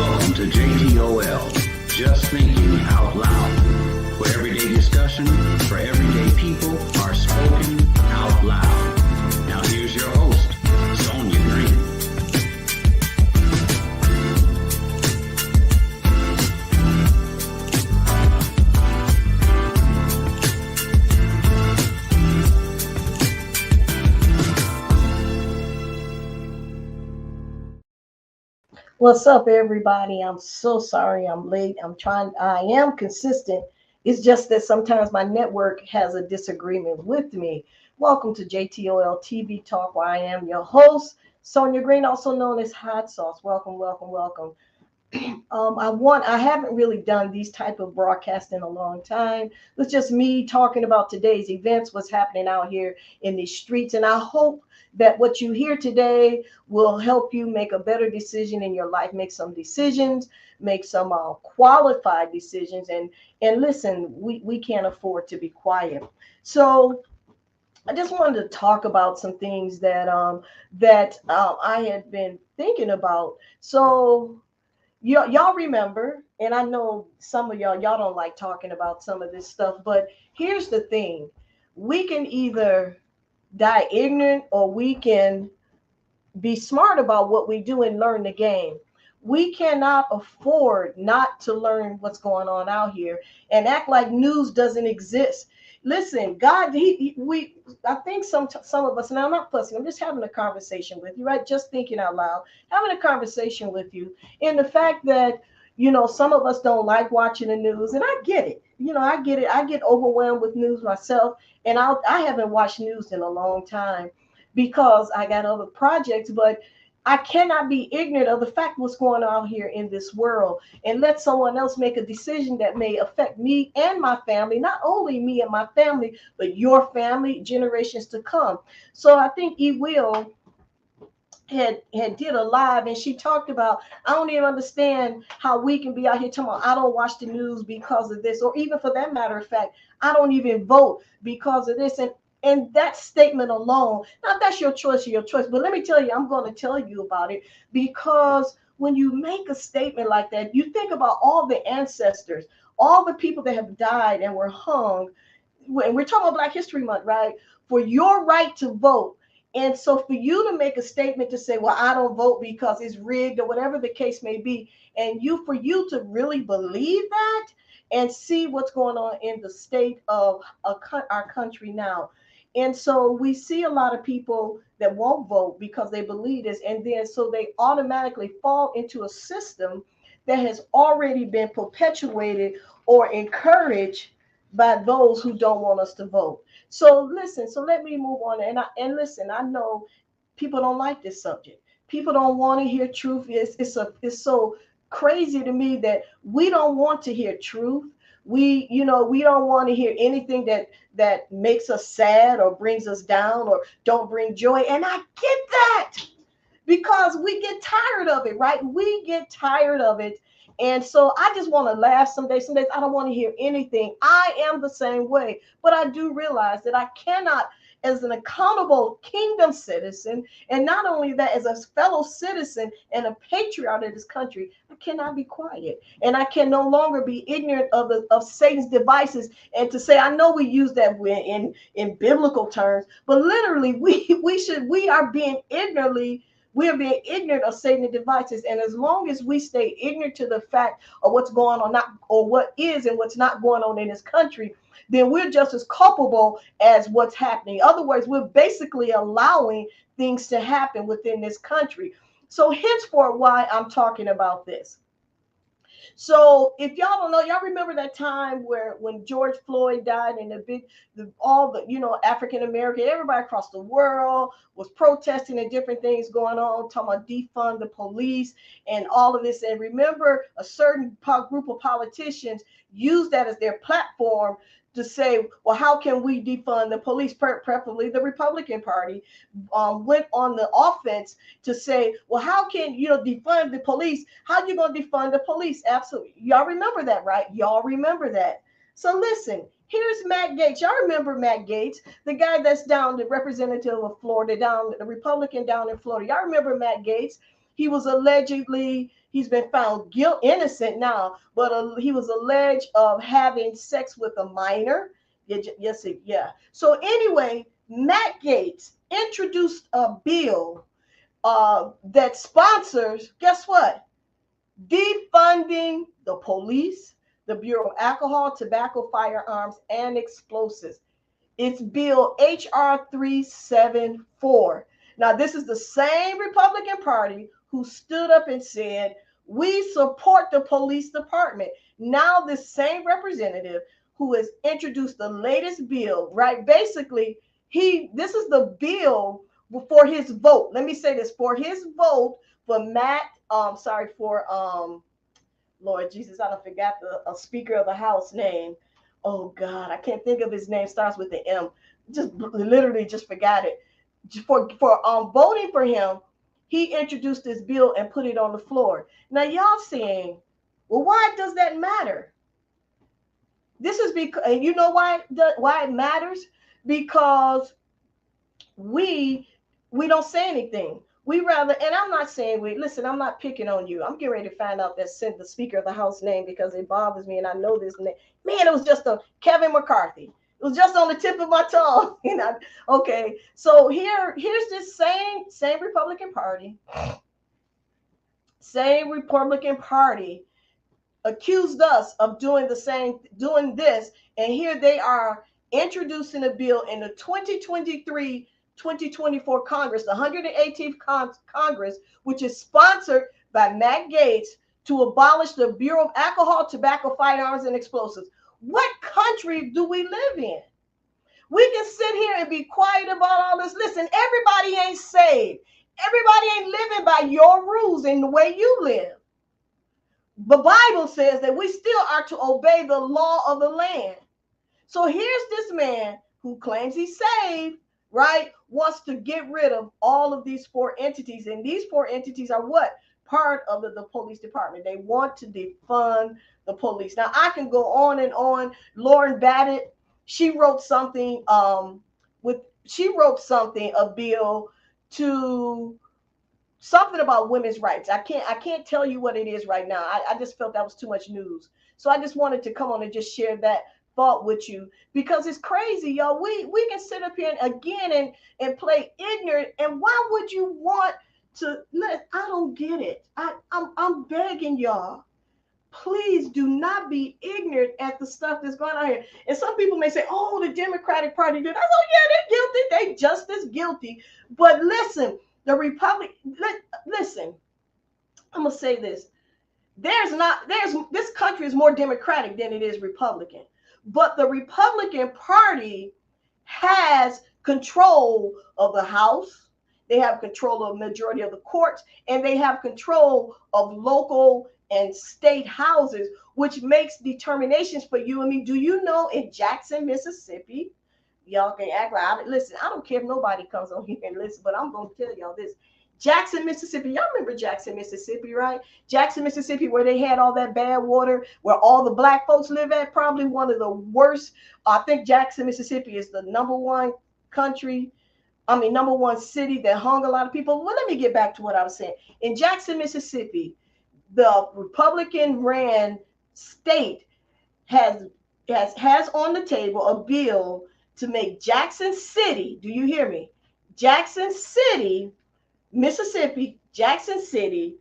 Welcome to JTOL, Just Thinking Out Loud, where everyday discussion for everyday people are spoken out loud. Now here's your host, Sonia Green. What's up, everybody? I'm so sorry I'm late. I am consistent. It's just that sometimes my network has a disagreement with me. Welcome to JTOL TV Talk, where I am your host, Sonia Green, also known as Hot Sauce. Welcome, welcome, welcome. I haven't really done these type of broadcasts in a long time. It's just me talking about today's events, what's happening out here in these streets, and I hope that what you hear today will help you make a better decision in your life, make some decisions, make some qualified decisions, and listen, we can't afford to be quiet. So I just wanted to talk about some things that I had been thinking about. So y'all remember, and I know some of y'all don't like talking about some of this stuff, but here's the thing: we can either die ignorant or we can be smart about what we do and learn the game. We cannot afford not to learn what's going on out here and act like news doesn't exist. Listen, God, I think some of us, and I'm not fussing, I'm just having a conversation with you, right? Just thinking out loud, having a conversation with you. And the fact that, some of us don't like watching the news, and I get it. I get it. I get overwhelmed with news myself, and I haven't watched news in a long time because I got other projects, but I cannot be ignorant of the fact what's going on here in this world and let someone else make a decision that may affect me and my family, not only me and my family, but your family, generations to come. So I think Will had did a live and she talked about, I don't even understand how we can be out here talking about I don't watch the news because of this, or even for that matter of fact, I don't even vote because of this. And that statement alone, now that's your choice, but let me tell you, I'm going to tell you about it, because when you make a statement like that, you think about all the ancestors, all the people that have died and were hung. And we're talking about Black History Month, right? For your right to vote. And so for you to make a statement to say, well, I don't vote because it's rigged or whatever the case may be, and for you to really believe that and see what's going on in the state of our country now. And so we see a lot of people that won't vote because they believe this. And then so they automatically fall into a system that has already been perpetuated or encouraged by those who don't want us to vote. So listen, so let me move on. And listen, I know people don't like this subject. People don't want to hear truth. It's so crazy to me that we don't want to hear truth. We don't want to hear anything that makes us sad or brings us down or don't bring joy. And I get that because we get tired of it, right? We get tired of it. And so I just want to laugh some days. Some days I don't want to hear anything. I am the same way. But I do realize that I cannot, as an accountable kingdom citizen, and not only that, as a fellow citizen and a patriot of this country, I cannot be quiet. And I can no longer be ignorant of Satan's devices. And to say, I know we use that in biblical terms, but literally we are being ignorant of Satan's devices. And as long as we stay ignorant to the fact of what's going on, not or what is and what's not going on in this country, then we're just as culpable as what's happening. In other words, we're basically allowing things to happen within this country. So henceforth, why I'm talking about this. So if y'all don't know, y'all remember that time when George Floyd died and all the African American, everybody across the world was protesting and different things going on, talking about defund the police and all of this. And remember, a certain group of politicians used that as their platform to say, well, how can we defund the police? Preferably the Republican Party went on the offense to say, well, how can defund the police? How you gonna defund the police? Absolutely, y'all remember that, right? Y'all remember that. So listen, here's Matt Gaetz. Y'all remember Matt Gaetz, the guy that's down, the representative of Florida, the Republican down in Florida. Y'all remember Matt Gaetz? He was allegedly He's been found innocent now, but he was alleged of having sex with a minor. Yeah. So anyway, Matt Gaetz introduced a bill that sponsors, guess what? Defunding the police, the Bureau of Alcohol, Tobacco, Firearms, and Explosives. It's Bill HR 374. Now, this is the same Republican Party who stood up and said, we support the police department. Now, this same representative who has introduced the latest bill, right? Basically, this is the bill for his vote. Let me say this, for his vote for Lord Jesus, I don't forgot the Speaker of the House name. Oh God, I can't think of his name. Starts with the M. Literally just forgot it. For voting for him, he introduced this bill and put it on the floor. Now y'all saying, well, why does that matter? This is because, and you know why it matters? Because we don't say anything. We rather, and I'm not saying listen, I'm not picking on you. I'm getting ready to find out that sent the Speaker of the House name because it bothers me and I know this name. Man, it was just a Kevin McCarthy. It was just on the tip of my tongue. Okay. So here's this same Republican Party. Same Republican Party accused us of doing this. And here they are introducing a bill in the 2024 Congress, the 118th Congress, which is sponsored by Matt Gaetz, to abolish the Bureau of Alcohol, Tobacco, Firearms, and Explosives. What country do we live in? We can sit here and be quiet about all this. Listen, everybody ain't saved. Everybody ain't living by your rules and the way you live. The Bible says that we still are to obey the law of the land. So here's this man who claims he's saved, right, wants to get rid of all of these four entities. And these four entities are what? Part of the police department. They want to defund the police. Now, I can go on and on. Lauren Babbitt, she wrote something, a bill to something about women's rights. I can't tell you what it is right now. I just felt that was too much news. So I just wanted to come on and just share that thought with you because it's crazy, y'all. We can sit up here and play ignorant. And why would you want to I don't get it. I'm begging y'all. Please do not be ignorant at the stuff that's going on here. And some people may say, oh, the Democratic Party did. I said, oh, yeah, they're guilty. They just as guilty. But listen, listen, I'm going to say this. This country is more Democratic than it is Republican. But the Republican Party has control of the House. They have control of the majority of the courts, and they have control of local and state houses, which makes determinations for you and me. Do you know in Jackson, Mississippi, y'all can act like, listen, I don't care if nobody comes on here and listen, but I'm going to tell y'all this. Jackson, Mississippi. Y'all remember Jackson, Mississippi, right? Jackson, Mississippi, where they had all that bad water, where all the black folks live at, probably one of the worst. I think Jackson, Mississippi is the number one city that hung a lot of people. Well, let me get back to what I was saying. In Jackson, Mississippi, the Republican ran state has on the table a bill to make Jackson City, do you hear me? Jackson City, Mississippi, Jackson City,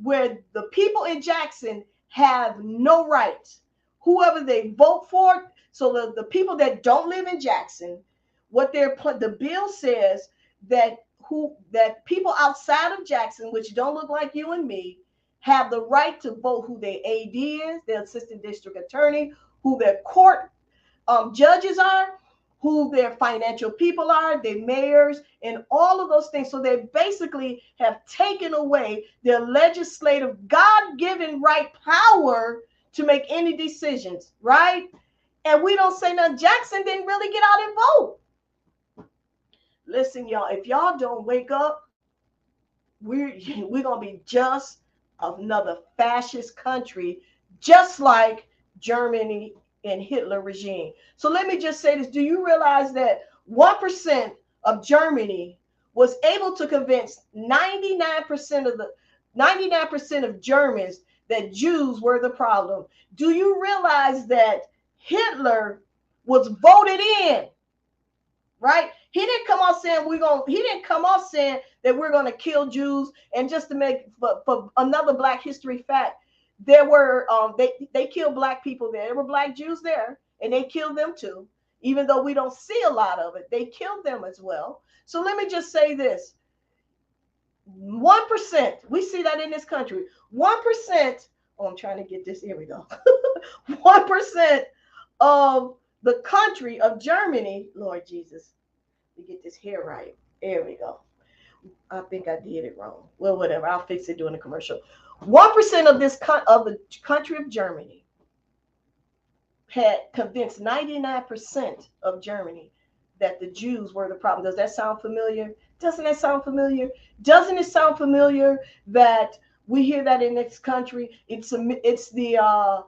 where the people in Jackson have no rights. Whoever they vote for, so the people that don't live in Jackson, the bill says that people outside of Jackson, which don't look like you and me, have the right to vote who their AD is, their assistant district attorney, who their court judges are, who their financial people are, their mayors, and all of those things. So they basically have taken away their legislative God-given right power to make any decisions, right? And we don't say nothing. Jackson didn't really get out and vote. Listen, y'all, if y'all don't wake up, we're going to be just another fascist country, just like Germany and Hitler regime. So let me just say this. Do you realize that 1% of Germany was able to convince 99% 99% of Germans that Jews were the problem. Do you realize that Hitler was voted in, right? He didn't come off saying he didn't come off saying that we're gonna kill Jews. And just to make for another Black history fact, there were they killed Black people there. There were Black Jews there, and they killed them too. Even though we don't see a lot of it, they killed them as well. So let me just say this: 1%, we see that in this country. 1%. Oh, I'm trying to get this. Here we go. 1% of the country of Germany. Lord Jesus, let me get this here right. There we go. I think I did it wrong. Well, whatever. I'll fix it during the commercial. 1% of the country of Germany had convinced 99% of Germany that the Jews were the problem. Does that sound familiar? Doesn't that sound familiar? Doesn't it sound familiar that we hear that in this country? It's the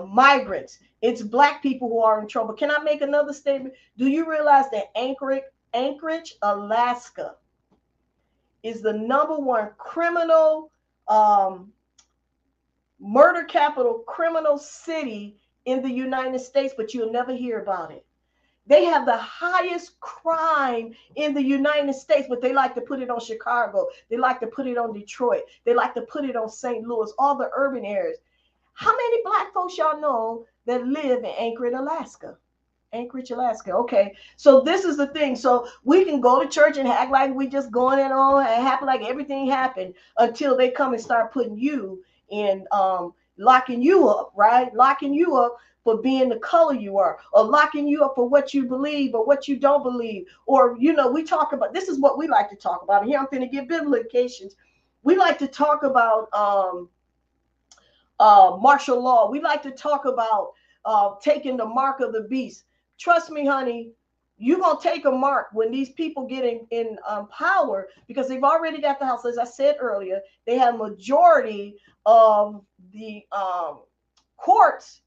migrants. It's Black people who are in trouble. Can I make another statement? Do you realize that Anchorage, Alaska, is the #1 criminal murder capital, criminal city in the United States, but you'll never hear about it? They have the highest crime in the United States, but they like to put it on Chicago. They like to put it on Detroit. They like to put it on St. Louis, all the urban areas. How many Black folks y'all know that live in Anchorage, Alaska? Anchorage, Alaska. Okay, so this is the thing. So we can go to church and act like we just going and on and happen like everything happened until they come and start putting you in, locking you up, right? Locking you up for being the color you are, or locking you up for what you believe or what you don't believe. Or, we talk about, this is what we like to talk about. And here I'm going to give biblifications. We like to talk about martial law. We like to talk about taking the mark of the beast. Trust me, honey, you're going to take a mark when these people get in power, because they've already got the House. As I said earlier, they have majority of the courts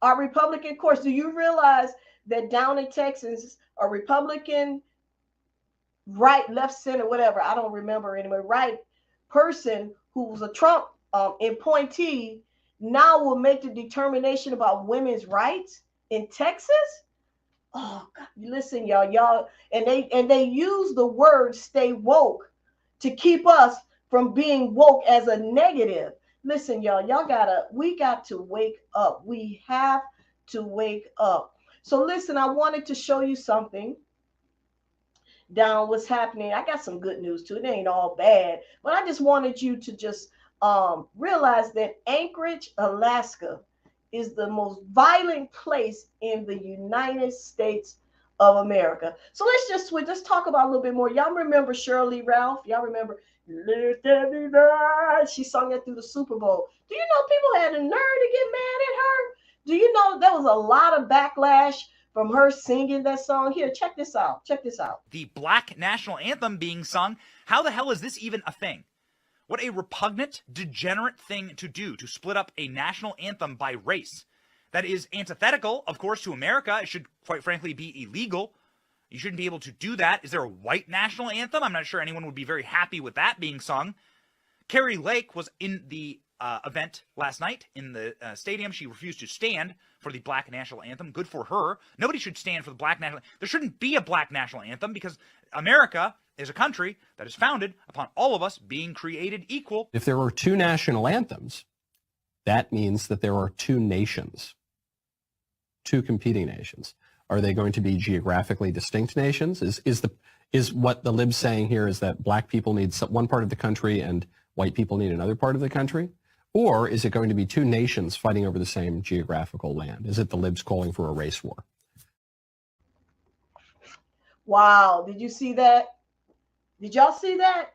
are Republican courts. Do you realize that down in Texas, a Republican, right, left, center, whatever, I don't remember anyway, right person who was a Trump appointee now will make the determination about women's rights in Texas? Oh God, listen, y'all, and they use the word "stay woke" to keep us from being woke as a negative. Listen, we got to wake up. We have to wake up. So listen, I wanted to show you something down what's happening. I got some good news too. It ain't all bad, but I just wanted you to just realize that Anchorage, Alaska is the most violent place in the United States of America. So let's just switch. Let's talk about a little bit more. Y'all remember Shirley Ralph? Y'all remember? She sung that through the Super Bowl. Do you know people had the nerve to get mad at her? Do you know there was a lot of backlash from her singing that song? Here, check this out. Check this out. The Black National Anthem being sung. How the hell is this even a thing? What a repugnant, degenerate thing to do, to split up a national anthem by race. That is antithetical, of course, to America. It should, quite frankly, be illegal. You shouldn't be able to do that. Is there a white national anthem? I'm not sure anyone would be very happy with that being sung. Kari Lake was in the event last night in the stadium. She refused to stand for the Black National Anthem. Good for her. Nobody should stand for the Black National Anthem. There shouldn't be a Black National Anthem because America is a country that is founded upon all of us being created equal. If there were two national anthems, that means that there are two nations, two competing nations. Are they going to be geographically distinct nations? Is what the lib's saying here is that Black people need one part of the country and white people need another part of the country? Or is it going to be two nations fighting over the same geographical land? Is it the libs calling for a race war? Wow, did you see that? Did y'all see that?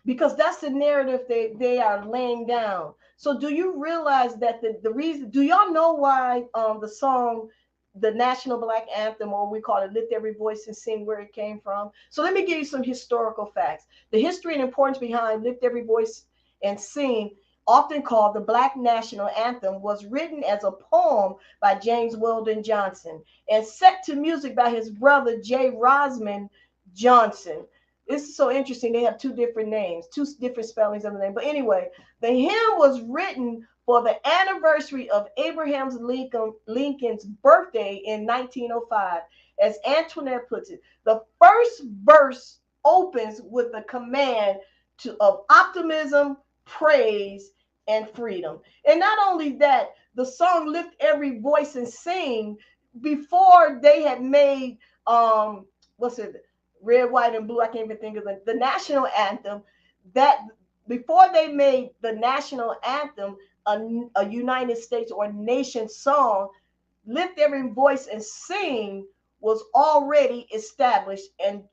Because that's the narrative they are laying down. So do you realize that the reason, do y'all know why the song, the National Black Anthem, or we call it Lift Every Voice and Sing, where it came from? So let me give you some historical facts. The history and importance behind Lift Every Voice and Sing, often called the Black National Anthem, was written as a poem by James Weldon Johnson and set to music by his brother J. Rosman Johnson. It's so interesting. They have two different names, two different spellings of the name. But anyway, the hymn was written for the anniversary of Abraham Lincoln's birthday in 1905. As Antoinette puts it, the first verse opens with the command of optimism, praise, and freedom. And not only that, the song Lift Every Voice and Sing, before they had made red, white, and blue, I can't even think of the national anthem, that before they made the national anthem a United States or nation song, Lift Every Voice and Sing was already established and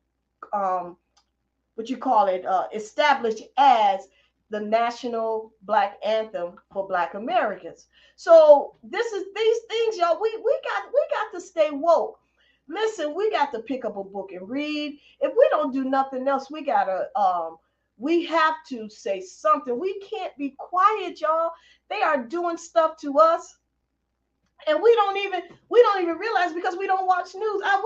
established as the national Black anthem for Black Americans. So these things, y'all, we got to stay woke. Listen, we got to pick up a book and read. If we don't do nothing else, we have to say something. We can't be quiet, y'all. They are doing stuff to us, and we don't even realize because we don't watch news. I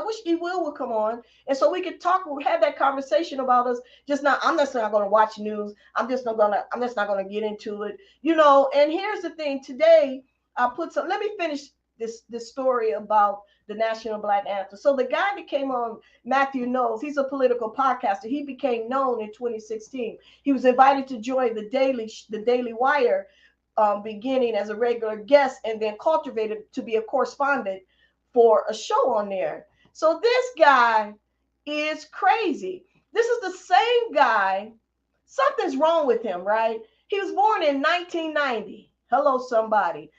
wish E. Will would come on, and so we could have that conversation about us. Just now, I'm just not going to watch news. I'm just not going to get into it, you know. And here's the thing. Today, let me finish this story about the National Black Anthem. So the guy that came on, Matthew Knowles, he's a political podcaster. He became known in 2016. He was invited to join the Daily Wire, beginning as a regular guest and then cultivated to be a correspondent for a show on there. So this guy is crazy. This is the same guy. Something's wrong with him, right? He was born in 1990. Hello, somebody.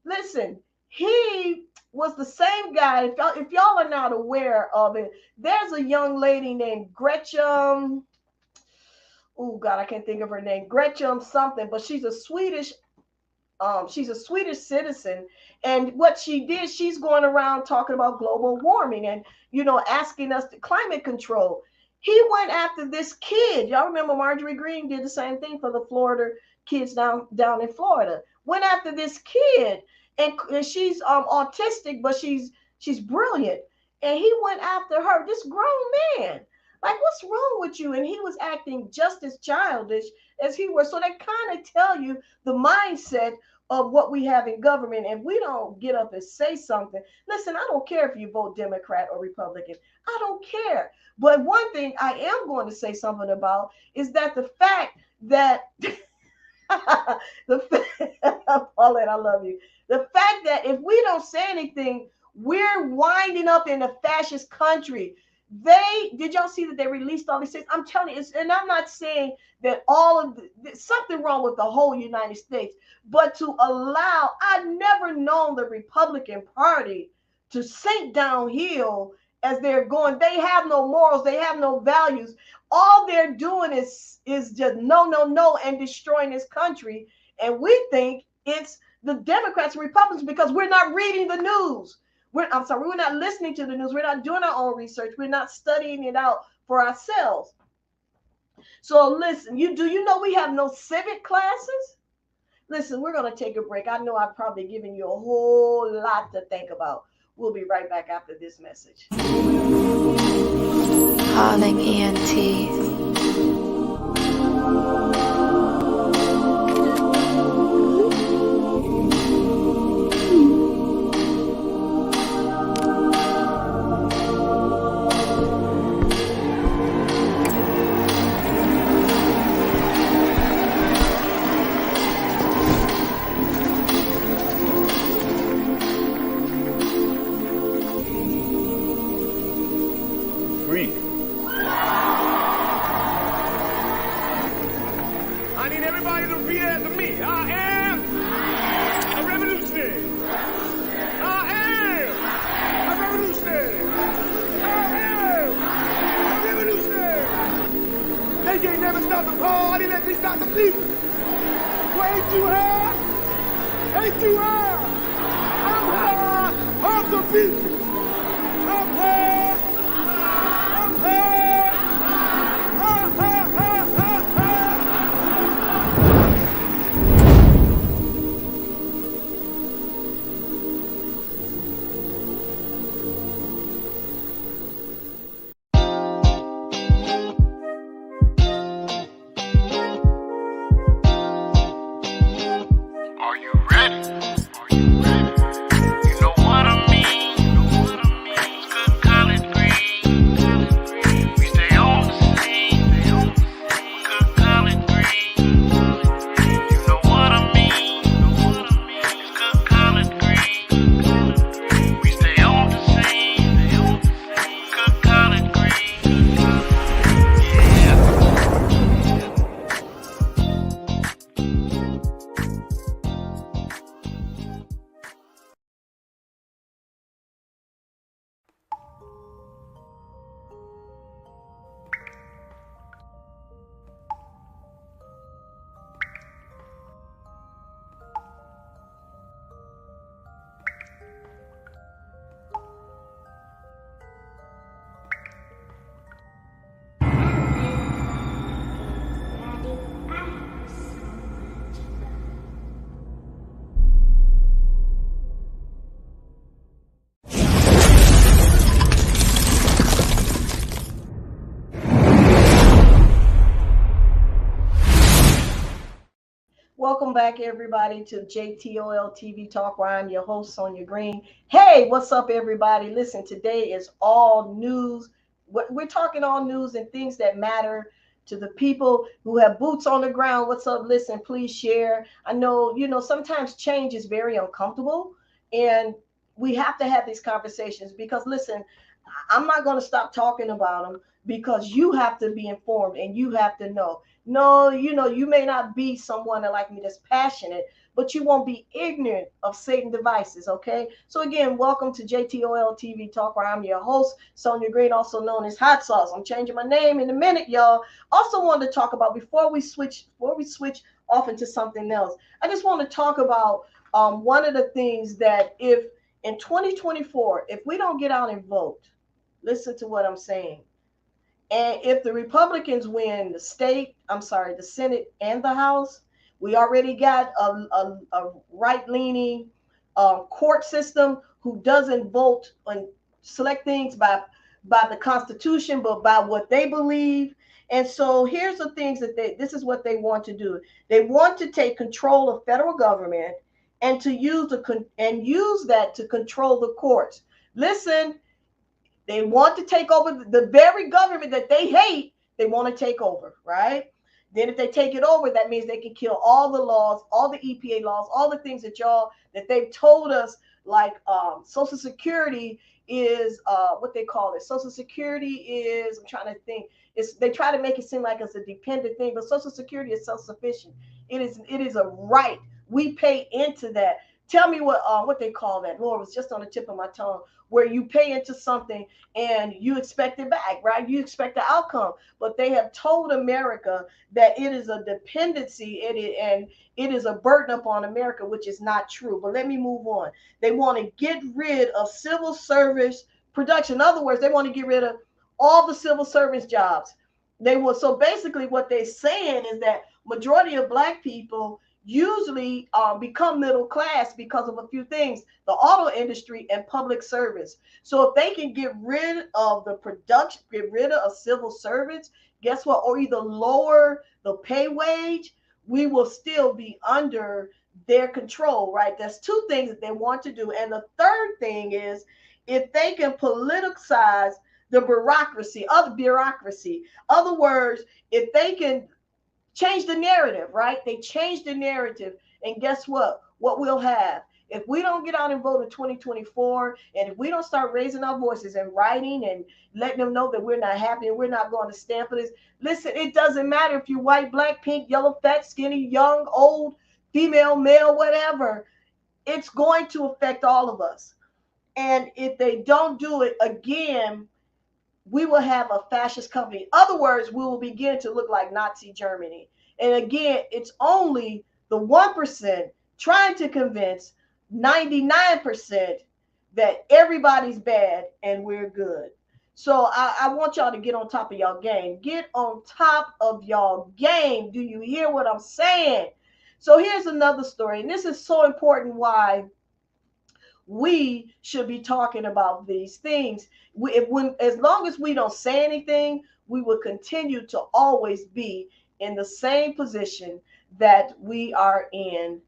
Listen, he was the same guy. If y'all are not aware of it, there's a young lady named Gretchen. Oh God, I can't think of her name. Gretchen something, but she's a Swedish citizen. And what she did, she's going around talking about global warming and, you know, asking us to climate control. He went after this kid. Y'all remember Marjorie Greene did the same thing for the Florida kids down in Florida. Went after this kid. And she's autistic, but she's brilliant. And he went after her, this grown man. Like, what's wrong with you? And he was acting just as childish as he was. So they kind of tell you the mindset of what we have in government. And we don't get up and say something. Listen, I don't care if you vote Democrat or Republican. I don't care. But one thing I am going to say something about is that the fact that Paulette, I love you. The fact that if we don't say anything, we're winding up in a fascist country. Did y'all see that they released all these things? I'm telling you, and I'm not saying that something wrong with the whole United States, but to allow, I've never known the Republican Party to sink downhill as they're going. They have no morals. They have no values. All they're doing is just no, and destroying this country. And we think it's the Democrats and Republicans because we're not reading the news. We're not listening to the news. We're not doing our own research. We're not studying it out for ourselves. So listen, do you know we have no civic classes? Listen, we're going to take a break. I know I've probably given you a whole lot to think about. We'll be right back after this message. Calling ENT. Welcome back, everybody, to JTOL TV Talk, where I'm your host, Sonia Green. Hey, what's up, everybody? Listen, today is all news. We're talking all news and things that matter to the people who have boots on the ground. What's up? Listen, please share. I know, sometimes change is very uncomfortable, and we have to have these conversations because, listen, I'm not going to stop talking about them because you have to be informed and you have to know. No, you may not be someone that like me that's passionate, but you won't be ignorant of Satan devices, okay? So again, welcome to JTOL TV Talk, where I'm your host, Sonia Green, also known as Hot Sauce. I'm changing my name in a minute, y'all. Also wanted to talk about, before we switch off into something else, I just want to talk about one of the things that if in 2024, if we don't get out and vote, listen to what I'm saying. And if the Republicans win the Senate and the House, we already got a right-leaning court system who doesn't vote and select things by the Constitution, but by what they believe. And so here's the things that this is what they want to do. They want to take control of federal government and to use that to control the courts. Listen. They want to take over the very government that they hate. They want to take over, right? Then if they take it over, that means they can kill all the laws, all the EPA laws, all the things that they've told us, like Social Security is what they call it. Social Security is, I'm trying to think, they try to make it seem like it's a dependent thing, but Social Security is self-sufficient. It is a right. We pay into that. Tell me what they call that. Lord, it was just on the tip of my tongue, where you pay into something and you expect it back, right? You expect the outcome. But they have told America that it is a dependency and it is a burden upon America, which is not true. But let me move on. They want to get rid of civil service production. In other words, they want to get rid of all the civil service jobs. So basically what they're saying is that majority of Black people usually become middle class because of a few things: the auto industry and public service. So if they can get rid of the production, get rid of civil servants, guess what? Or either lower the pay wage, we will still be under their control, right? That's two things that they want to do. And the third thing is if they can politicize the bureaucracy. Other words, if they can change the narrative, right? They change the narrative. And guess what? What we'll have, if we don't get out and vote in 2024, and if we don't start raising our voices and writing and letting them know that we're not happy and we're not going to stand for this, listen, it doesn't matter if you're white, black, pink, yellow, fat, skinny, young, old, female, male, whatever. It's going to affect all of us. And if they don't do it, again, we will have a fascist company. In other words, we will begin to look like Nazi Germany. And again, it's only the 1% trying to convince 99% that everybody's bad and we're good. So I want y'all to get on top of y'all game. Get on top of y'all game. Do you hear what I'm saying? So here's another story. And this is so important why we should be talking about these things. As long as we don't say anything, we will continue to always be in the same position that we are in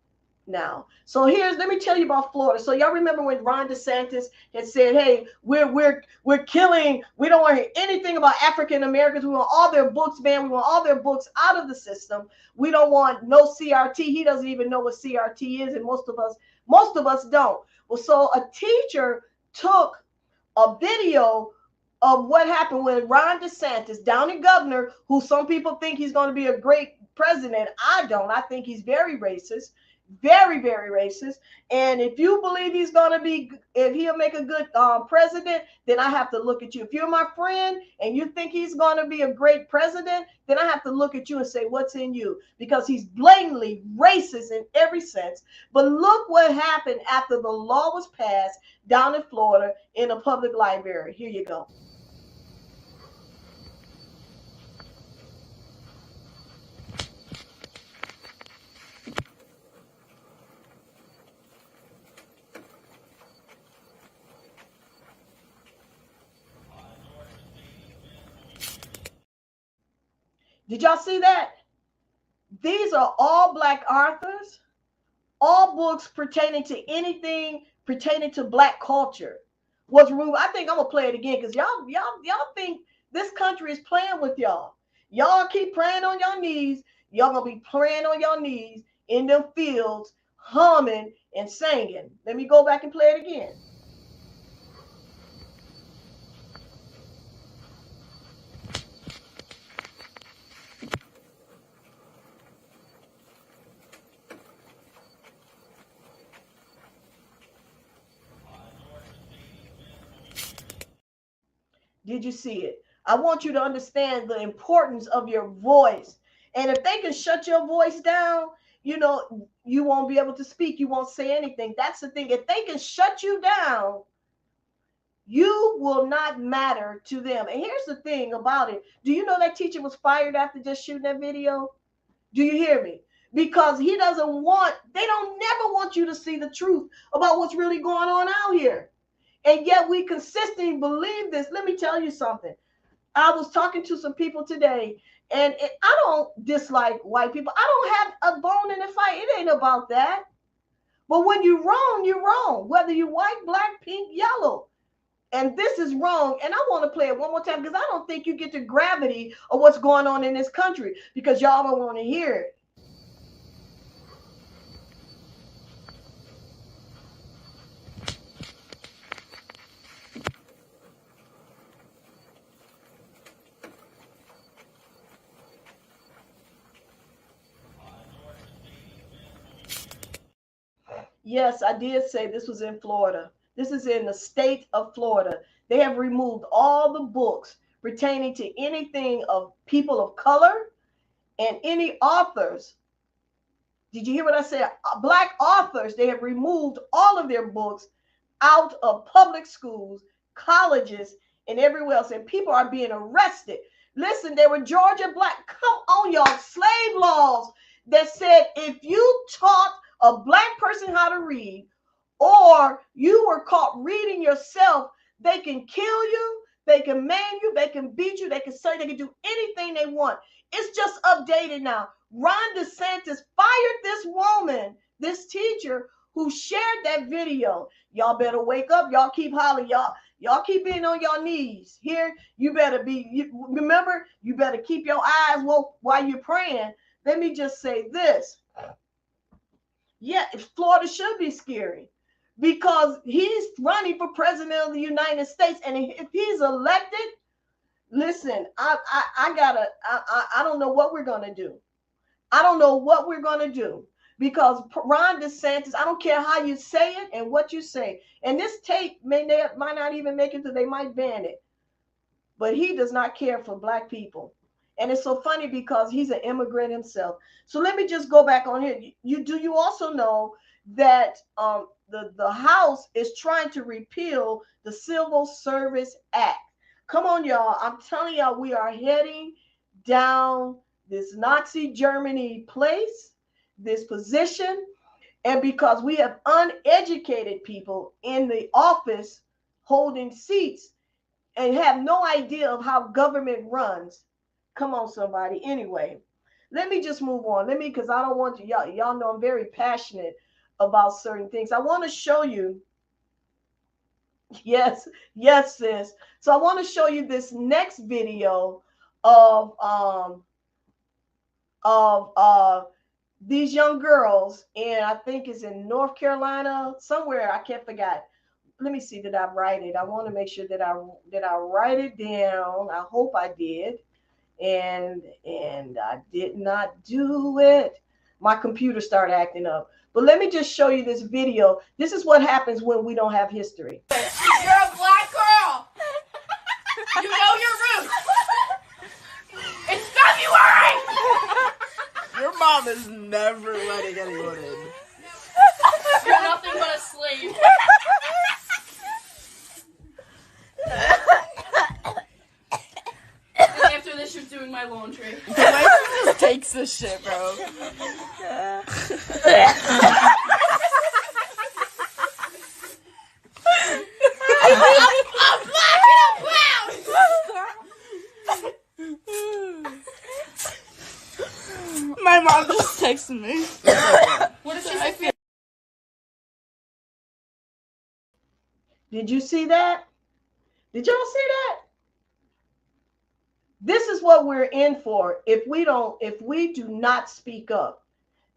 now. So let me tell you about Florida. So y'all remember when Ron DeSantis had said, hey, we're killing, we don't want to hear anything about African Americans. We want all their books banned. We want all their books out of the system. We don't want no CRT. He doesn't even know what CRT is, and most of us don't. Well, so a teacher took a video of what happened when Ron DeSantis, down in governor, who some people think he's going to be a great president. I don't. I think he's very racist, very, very racist. And if you believe if he'll make a good president, then I have to look at you. If you're my friend and you think he's going to be a great president, then I have to look at you and say, what's in you? Because he's blatantly racist in every sense. But look what happened after the law was passed down in Florida in a public library. Here you go. Did y'all see that? These are all Black authors, all books pertaining to anything pertaining to Black culture was removed. I think I'm gonna play it again because y'all think this country is playing with y'all. Y'all keep praying on your knees. Y'all gonna be praying on your knees in them fields, humming and singing. Let me go back and play it again. Did you see it? I want you to understand the importance of your voice. And if they can shut your voice down, you know, you won't be able to speak. You won't say anything. That's the thing. If they can shut you down, you will not matter to them. And here's the thing about it. Do you know that teacher was fired after just shooting that video? Do you hear me? Because they don't never want you to see the truth about what's really going on out here. And yet we consistently believe this. Let me tell you something. I was talking to some people today, and I don't dislike white people. I don't have a bone in the fight. It ain't about that. But when you're wrong, you're wrong. Whether you're white, black, pink, yellow. And this is wrong. And I want to play it one more time because I don't think you get the gravity of what's going on in this country because y'all don't want to hear it. Yes, I did say this was in Florida. This is in the state of Florida. They have removed all the books pertaining to anything of people of color and any authors. Did you hear what I said? Black authors, they have removed all of their books out of public schools, colleges, and everywhere else. And people are being arrested. Listen, they were Georgia Black. Come on, y'all. Slave laws that said if you taught a Black person how to read, or you were caught reading yourself, they can kill you, they can maim you, they can beat you, they can say they can do anything they want. It's just updated now. Ron DeSantis fired this woman, this teacher who shared that video. Y'all better wake up. Y'all keep hollering. Y'all keep being on your knees. Here, you better be, remember, you better keep your eyes woke while you're praying. Let me just say this. Yeah, Florida should be scary because he's running for president of the United States. And if he's elected, listen, I don't know what we're going to do. I don't know what we're going to do because Ron DeSantis, I don't care how you say it and what you say. And this tape might not even make it to, they might ban it. But he does not care for Black people. And it's so funny because he's an immigrant himself. So let me just go back on here. You also know that the House is trying to repeal the Civil Service Act. Come on, y'all. I'm telling y'all, we are heading down this Nazi Germany place, this position. And because we have uneducated people in the office holding seats and have no idea of how government runs. Come on, somebody. Anyway, let me just move on. Because I don't want to, y'all know I'm very passionate about certain things. I want to show you. Yes, sis. So I want to show you this next video of these young girls, and I think it's in North Carolina, somewhere. I can't forget. Let me see, did I write it? I want to make sure that I write it down. I hope I did. And I did not do it. My computer started acting up. But let me just show you this video. This is what happens when we don't have history. You're a Black girl. You know your roots. It's February. Your mom is never letting anyone in. You're nothing but a slave. And after this, you're doing my laundry. The way she just takes this shit, bro. I'm Black and I'm proud. My My mom just texted me. What did she say? Did you see that? Did y'all see that? This is what we're in for if we do not speak up.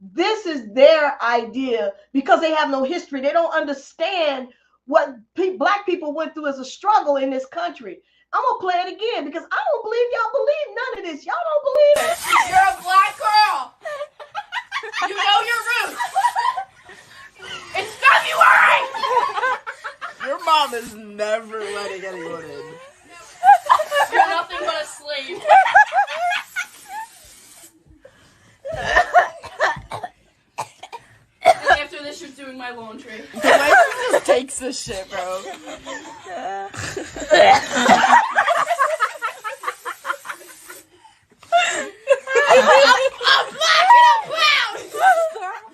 This is their idea because they have no history. They don't understand what black people went through as a struggle in this country. I'm going to play it again because I don't believe y'all believe none of this. Y'all don't believe it. You're a black girl. You know your roots. It's February. Your mom is never letting anyone in. You're nothing but a slave. And after this, you're doing my laundry. The way she just takes this shit, bro. I'm black and I'm proud.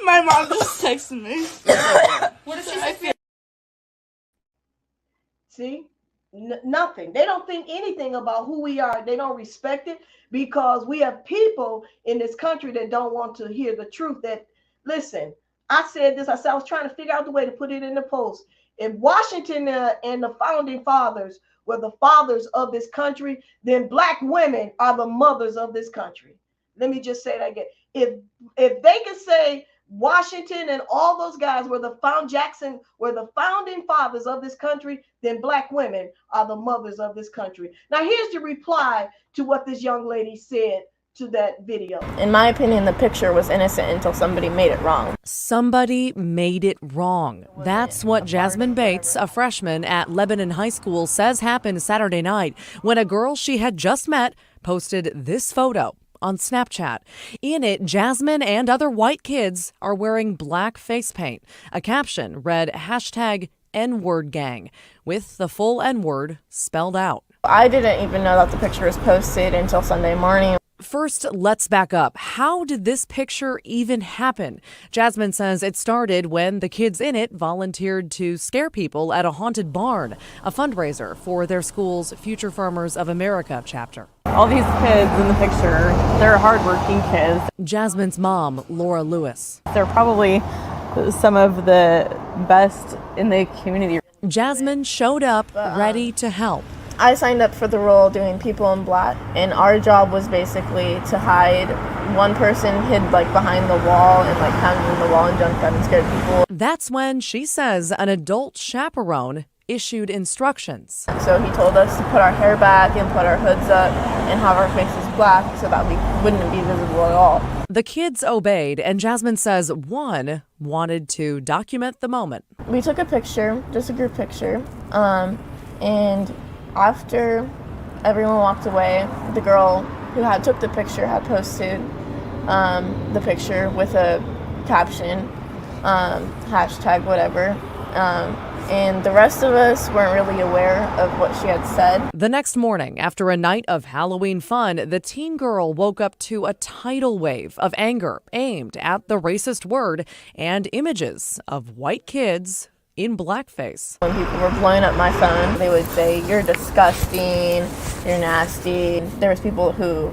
My mom just texted me. What did she say? See? Nothing. They don't think anything about who we are. They don't respect it because we have people in this country that don't want to hear the truth. That, listen, I said this. I said I was trying to figure out the way to put it in the post. If Washington and the founding fathers were the fathers of this country, then black women are the mothers of this country. Let me just say that again. If they can say Washington and all those guys were the founding fathers of this country, then black women are the mothers of this country. Now, here's the reply to what this young lady said to that video. In my opinion, the picture was innocent until somebody made it wrong. Somebody made it wrong. That's what Jasmine Bates, a freshman at Lebanon High School, says happened Saturday night when a girl she had just met posted this photo on Snapchat. In it, Jasmine and other white kids are wearing black face paint. A caption read #N-word gang with the full N-word spelled out. I didn't even know that the picture was posted until Sunday morning. First, let's back up. How did this picture even happen? Jasmine says it started when the kids in it volunteered to scare people at a haunted barn, a fundraiser for their school's Future Farmers of America chapter. All these kids in the picture, they're hardworking kids. Jasmine's mom, Laura Lewis. They're probably some of the best in the community. Jasmine showed up ready to help. I signed up for the role doing People in Black, and our job was basically to hide. One person hid behind the wall and pounded the wall and jumped out and scared people. That's when she says an adult chaperone issued instructions. So he told us to put our hair back and put our hoods up and have our faces black so that we wouldn't be visible at all. The kids obeyed, and Jasmine says one wanted to document the moment. We took a picture, just a group picture, and after everyone walked away, the girl who took the picture had posted the picture with a caption, #whatever, and the rest of us weren't really aware of what she had said. The next morning, after a night of Halloween fun, the teen girl woke up to a tidal wave of anger aimed at the racist word and images of white kids in blackface. When people were blowing up my phone, they would say, "You're disgusting, you're nasty." There was people who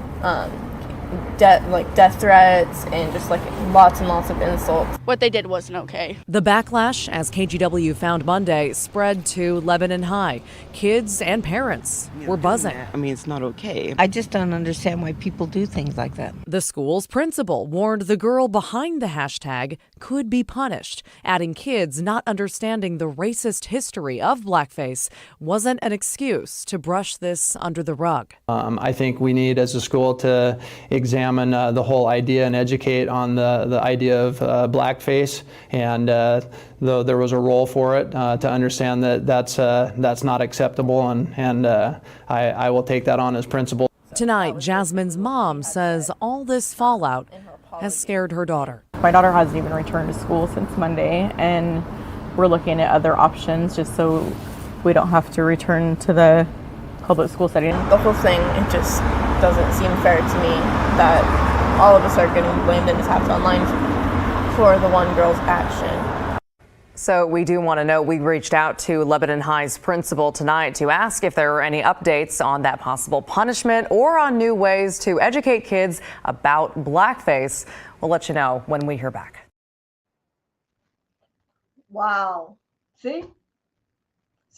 death threats and just lots and lots of insults. What they did wasn't okay. The backlash, as KGW found Monday, spread to Lebanon High. Kids and parents were buzzing. I mean, it's not okay. I just don't understand why people do things like that. The school's principal warned the girl behind the hashtag could be punished, adding kids not understanding the racist history of blackface wasn't an excuse to brush this under the rug. I think we need, as a school, to examine the whole idea and educate on the idea of blackface, and though there was a role for it, to understand that that's not acceptable, and I will take that on as principal. Tonight, Jasmine's mom says all this fallout has scared her daughter. My daughter hasn't even returned to school since Monday, and we're looking at other options just so we don't have to return to the public school setting. The whole thing, it just doesn't seem fair to me that all of us are getting blamed and attacked online for the one girl's action. So we do want to know, we reached out to Lebanon High's principal tonight to ask if there are any updates on that possible punishment or on new ways to educate kids about blackface. We'll let you know when we hear back. Wow. See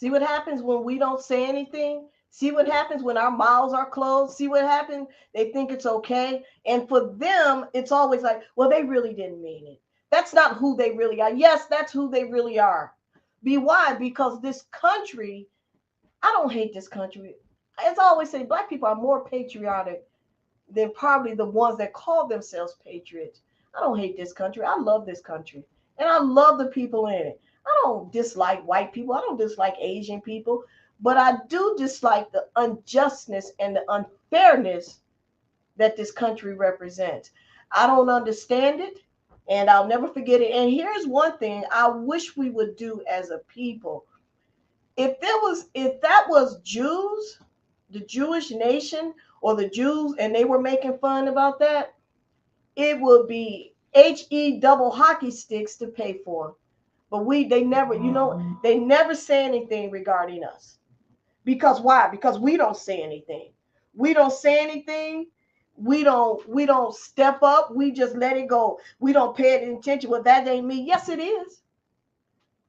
what happens when we don't say anything? See what happens when our mouths are closed? See what happens? They think it's okay. And for them, it's always like, well, they really didn't mean it. That's not who they really are. Yes, that's who they really are. Why? Because this country, I don't hate this country. As I always say, Black people are more patriotic than probably the ones that call themselves patriots. I don't hate this country. I love this country. And I love the people in it. I don't dislike white people. I don't dislike Asian people. But I do dislike the unjustness and the unfairness that this country represents. I don't understand it, and I'll never forget it. And here's one thing I wish we would do as a people. If that was Jews, the Jewish nation, or the Jews, and they were making fun about that, it would be HE double hockey sticks to pay for. But they never say anything regarding us. Because why? Because we don't say anything. We don't say anything. We don't step up. We just let it go. We don't pay it attention. Well, that ain't me. Yes, it is.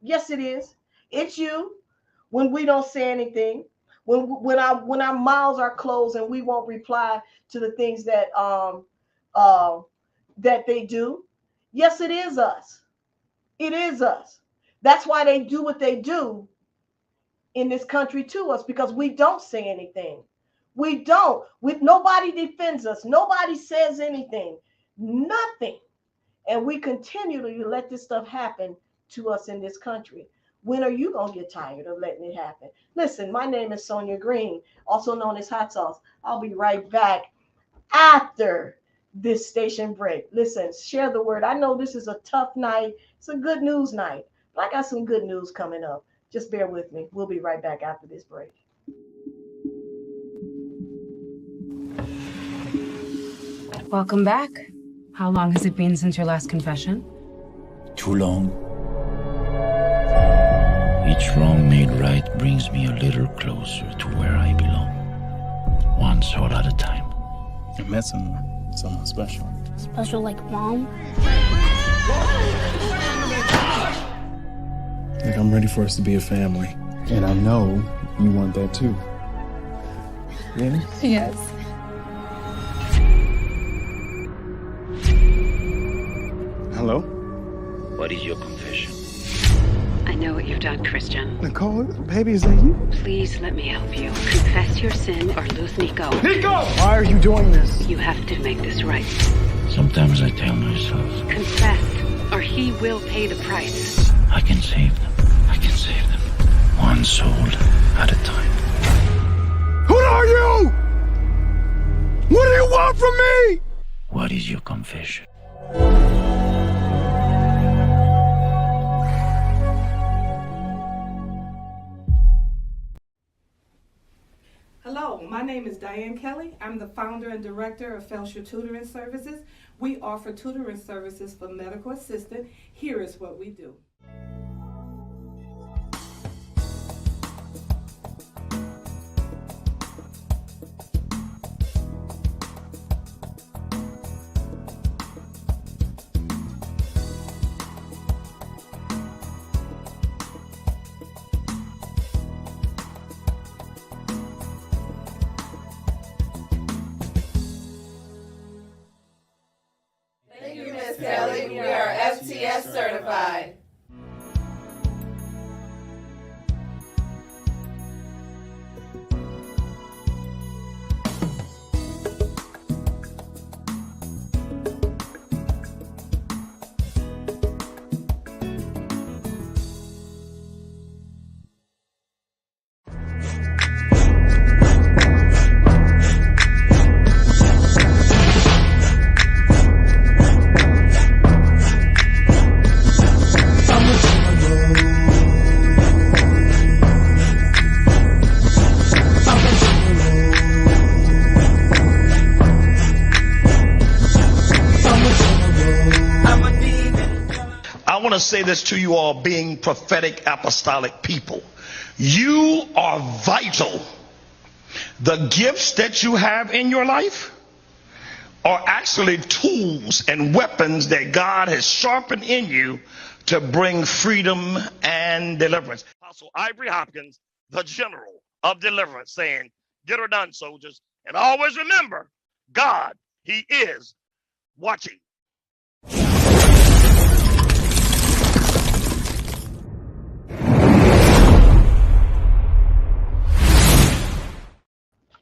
Yes, it is. It's you. When we don't say anything, when our mouths are closed and we won't reply to the things that that they do. Yes, it is us. It is us. That's why they do what they do in this country to us, because we don't say anything. We don't. Nobody defends us. Nobody says anything. Nothing. And we continue to let this stuff happen to us in this country. When are you going to get tired of letting it happen? Listen, my name is Sonia Green, also known as Hot Sauce. I'll be right back after this station break. Listen, share the word. I know this is a tough night. It's a good news night, but I got some good news coming up. Just bear with me. We'll be right back after this break. Welcome back. How long has it been since your last confession? Too long. Each wrong made right brings me a little closer to where I belong. One soul at a time. I met someone special. Special like mom? Like, I'm ready for us to be a family. And I know you want that too. Yeah? Yes. Hello? What is your confession? I know what you've done, Christian. Nicole, baby, is that you? Please let me help you. Confess your sin or lose Nico. Nico! Why are you doing this? You have to make this right. Sometimes I tell myself, Confess, or he will pay the price. I can save them. I can save them. One soul at a time. Who are you? What do you want from me? What is your confession? Hello, my name is Diane Kelly. I'm the founder and director of Felsher Tutoring Services. We offer tutoring services for medical assistant. Here is what we do. Thank you, Ms. Kelly. We are FTS certified. to say this to you all, being prophetic apostolic people. You are vital. The gifts that you have in your life are actually tools and weapons that God has sharpened in you to bring freedom and deliverance. Apostle Ivory Hopkins, the general of deliverance, saying, get her done, soldiers. And always remember, God, he is watching.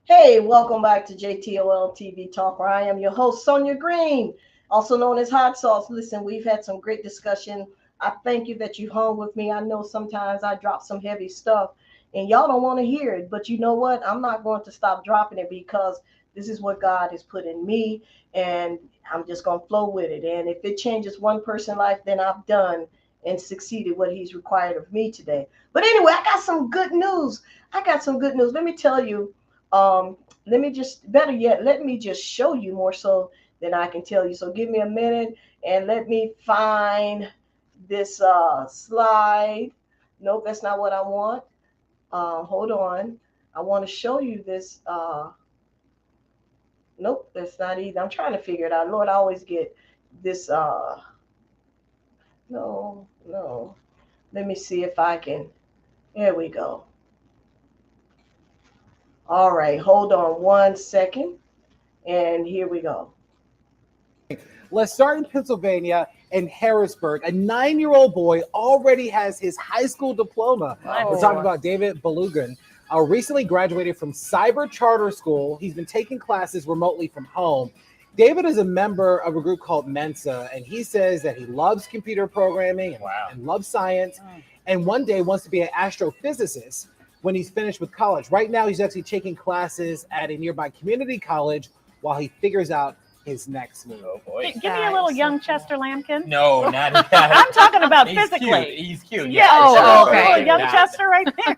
Hey, welcome back to JTOL TV Talk, where I am your host, Sonia Green, also known as Hot Sauce. Listen, we've had some great discussion. I thank you that you hung with me. I know sometimes I drop some heavy stuff and y'all don't want to hear it, but you know what? I'm not going to stop dropping it because this is what God has put in me and I'm just going to flow with it. And if it changes one person's life, then I've done and succeeded what he's required of me today. But anyway, I got some good news. Let me tell you. Let me just show you more so than I can tell you. So give me a minute and let me find this slide. Nope, that's not what I want. Hold on. I want to show you this. Nope, that's not either. I'm trying to figure it out. Lord, I always get this. No. Let me see if I can. There we go. All right, hold on 1 second. And here we go. Let's start in Pennsylvania in Harrisburg. A 9-year-old boy already has his high school diploma. Wow. We're talking about David Belugan. Recently graduated from Cyber Charter School. He's been taking classes remotely from home. David is a member of a group called Mensa, and he says that he loves computer programming and loves science, and one day wants to be an astrophysicist when he's finished with college. Right now, he's actually taking classes at a nearby community college while he figures out his next move. Oh boy. Give me a little young Chester Lambkin. No, not that. I'm talking about He's physically. Cute. He's cute. Yeah. Oh, Okay. Young Chester right there.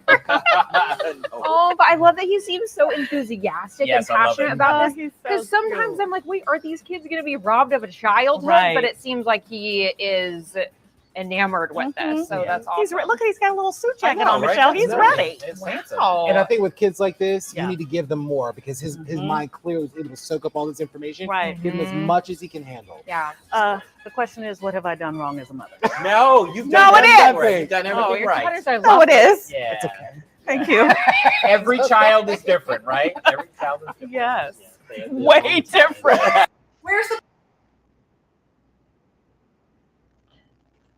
Oh, but I love that he seems so enthusiastic Yes, and I love passionate it. about Oh, this. he's so Because sometimes cute. I'm like, wait, are these kids going to be robbed of a childhood? Right. But it seems like he is enamored with this. So that's awesome. Look at he's got a little suit jacket know, on, right? Michelle. He's That's ready. It's handsome. And I think with kids like this, Yeah. you need to give them more because his mind clearly is able to soak up all this information. Right. Give him as much as he can handle. Yeah. The question is, what have I done wrong as a mother? No, you've No, done it is. everything right. You've done everything your right. daughters are No, it lovely. is. Yeah. It's okay. Thank you. Every child is different, right? Every child is different. Yes. Yeah. Way different. Where's the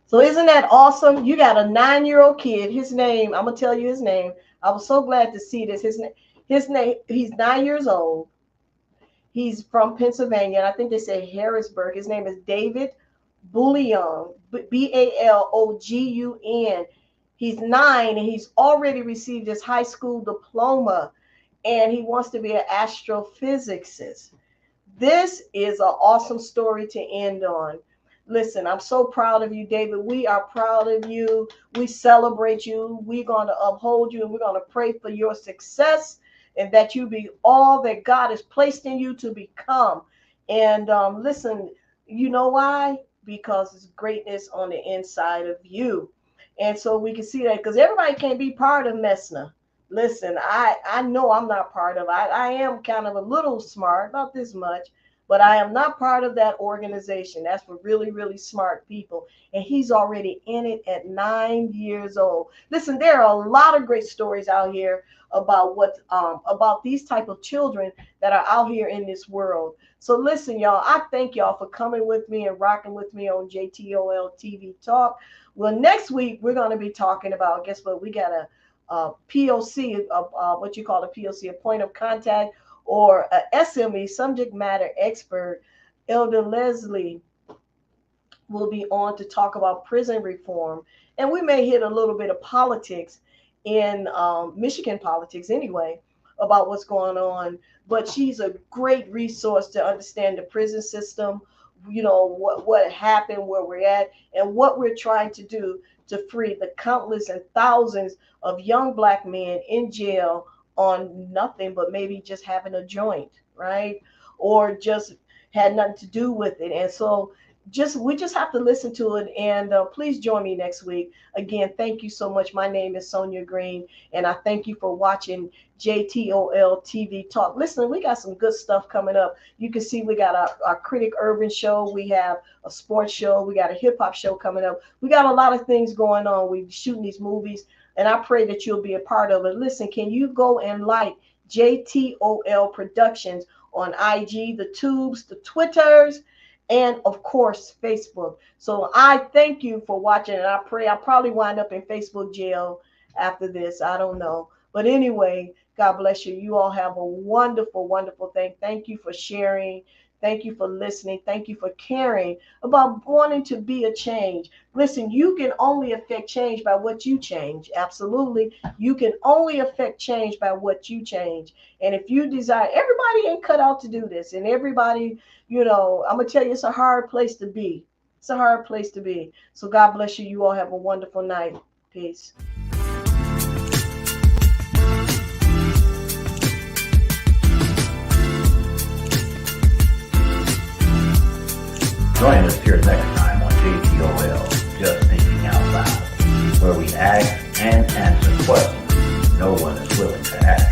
So isn't that awesome? You got a 9-year-old kid. His name, I'm gonna tell you his name. I was so glad to see this. His name, he's 9 years old. He's from Pennsylvania, and I think they say Harrisburg. His name is David Belugan, Balogun. He's 9, and he's already received his high school diploma, and he wants to be an astrophysicist. This is an awesome story to end on. Listen, I'm so proud of you, David. We are proud of you. We celebrate you. We're going to uphold you, and we're going to pray for your success and that you be all that God has placed in you to become. And listen, you know why? Because it's greatness on the inside of you. And so we can see that because everybody can't be part of Messner. Listen, I know I'm not part of it. I am kind of a little smart, not this much, but I am not part of that organization. That's for really, really smart people. And he's already in it at 9 years old. Listen, there are a lot of great stories out here about about these type of children that are out here in this world. So listen, y'all, I thank y'all for coming with me and rocking with me on JTOL TV Talk. Well, next week, we're going to be talking about, guess what? We got a POC, what you call a POC, a point of contact, or a SME, subject matter expert. Elder Leslie will be on to talk about prison reform. And we may hit a little bit of politics in Michigan politics anyway, about what's going on. But she's a great resource to understand the prison system, you know, what happened, where we're at, and what we're trying to do to free the countless and thousands of young Black men in jail on nothing but maybe just having a joint, right? Or just had nothing to do with it. And so we just have to listen to it. And please join me next week. Again, thank you so much. My name is Sonia Green, and I thank you for watching JTOL TV Talk. Listen, we got some good stuff coming up. You can see we got our Critic Urban show. We have a sports show. We got a hip hop show coming up. We got a lot of things going on. We're shooting these movies, and I pray that you'll be a part of it. Listen, can you go and like JTOL Productions on IG, the Tubes, the Twitters, and of course, Facebook. So I thank you for watching, and I pray I'll probably wind up in Facebook jail after this. I don't know. But anyway, God bless you. You all have a wonderful, wonderful thing. Thank you for sharing. Thank you for listening. Thank you for caring about wanting to be a change. Listen, you can only affect change by what you change. Absolutely. You can only affect change by what you change. And if you desire, everybody ain't cut out to do this. And everybody, I'm going to tell you, it's a hard place to be. It's a hard place to be. So God bless you. You all have a wonderful night. Peace. Join us here next time on JTOL, Just Thinking Out Loud, where we ask and answer questions no one is willing to ask.